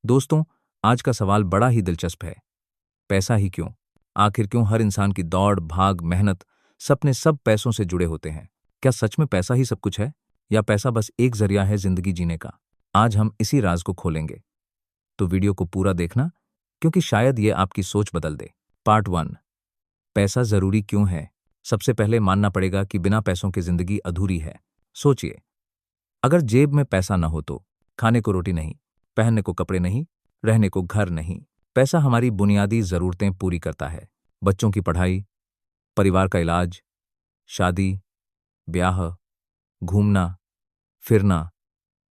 दोस्तों, आज का सवाल बड़ा ही दिलचस्प है। पैसा ही क्यों? आखिर क्यों हर इंसान की दौड़, भाग, मेहनत, सपने सब पैसों से जुड़े होते हैं? क्या सच में पैसा ही सब कुछ है? या पैसा बस एक जरिया है जिंदगी जीने का? आज हम इसी राज को खोलेंगे। तो वीडियो को पूरा देखना, क्योंकि शायद ये आपकी सोच बदल दे। पार्ट 1। पैसा जरूरी क्यों है? सबसे पहले मानना पड़ेगा कि बिना पैसों की जिंदगी अधूरी है। सोचिए, अगर जेब में पैसा न हो तो खाने को रोटी नहीं, पहनने को कपड़े नहीं, रहने को घर नहीं। पैसा हमारी बुनियादी जरूरतें पूरी करता है। बच्चों की पढ़ाई, परिवार का इलाज, शादी, ब्याह, घूमना, फिरना,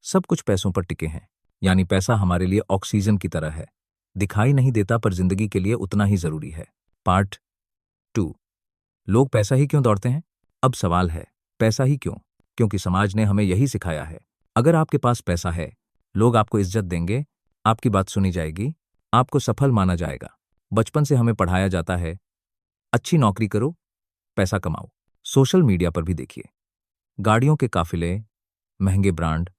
सब कुछ पैसों पर टिके हैं। यानी पैसा हमारे लिए ऑक्सीजन की तरह है। दिखाई नहीं देता पर जिंदगी के लिए उतना ही जरूरी है। पार्ट 2। लोग पैसा ही क्यों दौड़ते हैं? अब सवाल है, पैसा ही क्यों? क्योंकि समाज ने हमें यही सिखाया है। अगर आपके पास पैसा है, लोग आपको इज्जत देंगे, आपकी बात सुनी जाएगी, आपको सफल माना जाएगा। बचपन से हमें पढ़ाया जाता है, अच्छी नौकरी करो, पैसा कमाओ। सोशल मीडिया पर भी देखिए, गाड़ियों के काफिले, महंगे ब्रांड,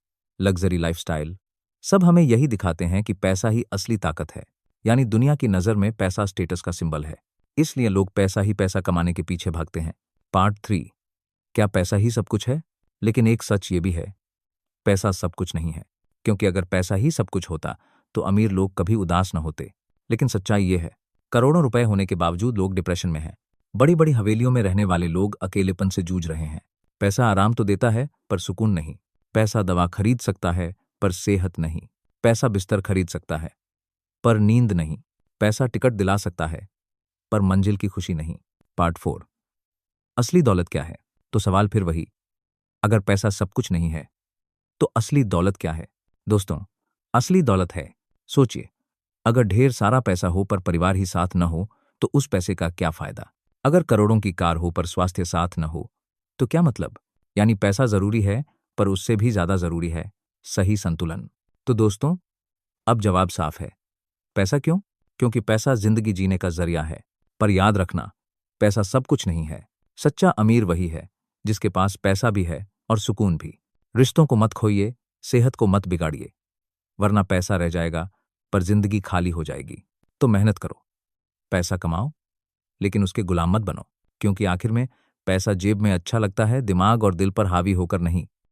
लग्जरी लाइफस्टाइल, सब हमें यही दिखाते हैं कि पैसा ही असली ताकत है। यानी दुनिया की नज़र में पैसा स्टेटस का सिंबल है। इसलिए लोग पैसा ही पैसा कमाने के पीछे भागते हैं। पार्ट 3। क्या पैसा ही सब कुछ है? लेकिन एक सच ये भी है, पैसा सब कुछ नहीं है। क्योंकि अगर पैसा ही सब कुछ होता तो अमीर लोग कभी उदास न होते। लेकिन सच्चाई ये है, करोड़ों रुपए होने के बावजूद लोग डिप्रेशन में हैं। बड़ी बड़ी हवेलियों में रहने वाले लोग अकेलेपन से जूझ रहे हैं। पैसा आराम तो देता है पर सुकून नहीं। पैसा दवा खरीद सकता है पर सेहत नहीं। पैसा बिस्तर खरीद सकता है पर नींद नहीं। पैसा टिकट दिला सकता है पर मंजिल की खुशी नहीं। पार्ट 4। असली दौलत क्या है? तो सवाल फिर वही, अगर पैसा सब कुछ नहीं है तो असली दौलत क्या है? दोस्तों, असली दौलत है, सोचिए, अगर ढेर सारा पैसा हो पर परिवार ही साथ न हो तो उस पैसे का क्या फायदा? अगर करोड़ों की कार हो पर स्वास्थ्य साथ न हो तो क्या मतलब? यानी पैसा जरूरी है, पर उससे भी ज्यादा जरूरी है सही संतुलन। तो दोस्तों, अब जवाब साफ है। पैसा क्यों? क्योंकि पैसा जिंदगी जीने का जरिया है। पर याद रखना, पैसा सब कुछ नहीं है। सच्चा अमीर वही है जिसके पास पैसा भी है और सुकून भी। रिश्तों को मत खोइए, सेहत को मत बिगाड़िए, वरना पैसा रह जाएगा पर जिंदगी खाली हो जाएगी। तो मेहनत करो, पैसा कमाओ, लेकिन उसके गुलाम मत बनो। क्योंकि आखिर में पैसा जेब में अच्छा लगता है, दिमाग और दिल पर हावी होकर नहीं।